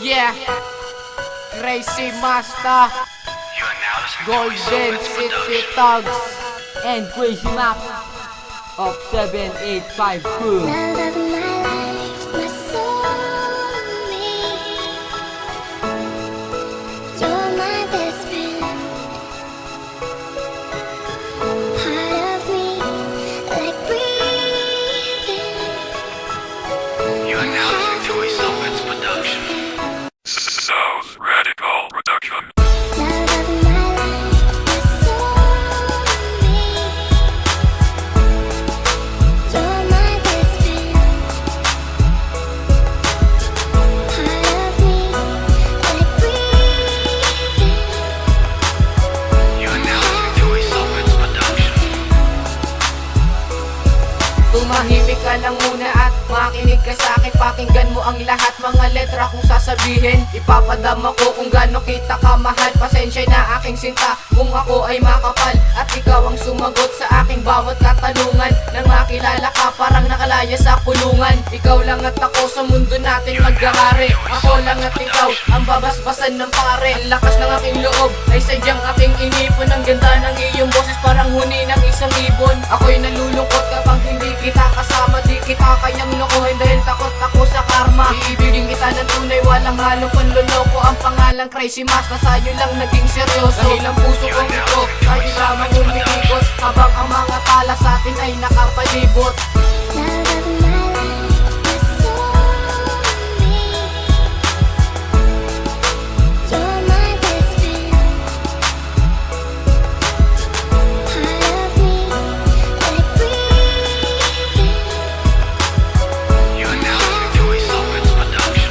Yeah, Crazy Master, Golden City Thugs, and Crazy Mac of 7852. Love of my life, my soulmate. You're my best friend. Part of me, like breathing. You are now listening to a Soulmates production. Sounds Radical Production. Love of my life, my soulmate. You're my best friend. Part of me, like breathing. You are now listening to a Soulmates production. tumahimik ka lang muna at makinig ka sa akin. Pakinggan mo ang lahat mga letra kong sasabihin. Ipapadama ko kung gaano kita kamahal. Pasensya na aking sinta kung ako ay makapal, at ikaw ang sumagot sa aking bawat katanungan. Nang makilala ka parang nakalaya sa kulungan. Ikaw lang at ako sa mundo natin maghahari. Ako lang at ikaw ang babasbasan ng pare. Ang lakas ng aking loob ay sadyang aking inipon. Ang ganda ng iyong boses parang huni ng isang ibon. Ako'y nalulungkot kapag hindi kita kasama. Di kita kayang lokohin dahil takot ako sa karma. Iibigin kita ng tunay, walang halong panloloko. Ang pangalan Crazy Master, sa'yo lang naging seryoso. Dahil ang puso kong ito, sa'yo lamang umiikot. Habang ang mga tala sa atin ay nakapalibot. Love of my life, my soulmate. You're my best friend. Part of me, like breathing. You are now listening to a Soulmates production.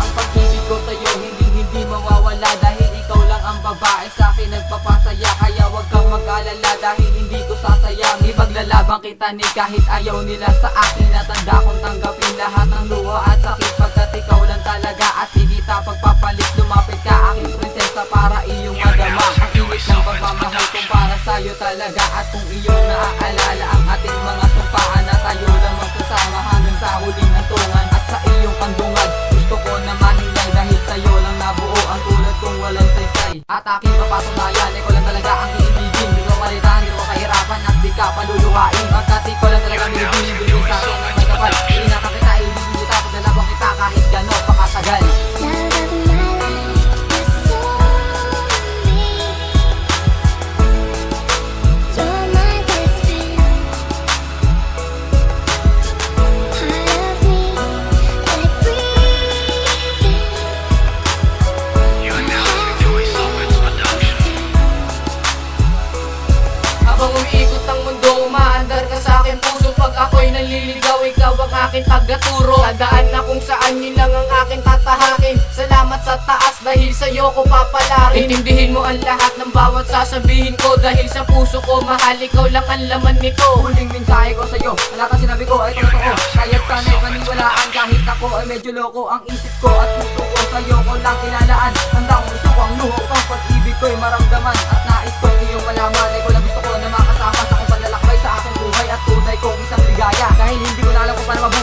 Ang pag-ibig ko sa'yo hindi mawawala, dahil ikaw lang ang babae sa akin nagpapasaya. Kaya wag kang mag-alala dahil hindi ko sasayang. Ipaglalaban kita ni kahit ayaw nila sa akin. Natanda kong tanggapin lahat ng luha at sakit, pagkat ikaw lang talaga at hindi kita pagpapalit. Lumapit ka aking prinsesa para iyong madama ang init ng pagmamahal kong para sa'yo talaga. At kung iyong naaalala ang ating mga sumpaan na tayo lang magsasama hanggang sa huling hantungan. At sa iyong kandungan gusto ko na mahilay, dahil sa'yo lang nabuo ang tulad kong walang saysay. At aking papatunayan, ikaw lang talaga ang iibigin. Di ko malitan, di ko kahirapan at di ka paluluhain. Pagkat ikaw lang talaga binibigin, binibigin sa akin ng may kapal. Inatan kita, ibigin kita, paglalabang kita kahit gano'n pakatagal. Love of my life, my soulmate. You're my best friend. Part of me, like breathing. You are now listening to a Soulmates production. Habang umiikot ang mundo, umaandar ka sa akin puso. Pag ako'y naliligaw, ikaw ang aking tagaturo. Sa daan na kung saan yun lang ang aking tatahakin. Salamat sa taas dahil sa'yo ko papalarin. Intindihin mo ang lahat ng bawat sasabihin ko, dahil sa puso ko mahal, ikaw lang ang laman nito. Huling mensahe ko sa'yo, lahat ng sinabi ko ay totoo. Kaya't sana'y paniwalaan kahit ako ay medyo loko. Ang isip ko at puso ko sa'yo ko lang kinalaan. Handang gusto ko ang luho ko, pag-ibig ko'y maramdaman. At nais kong iyong malaman, ay ko lang gusto ko na makasama sa akong panlalakbay sa aking buhay. At tunay kong isang ligaya, dahil hindi ko na alam kung paano mabuhay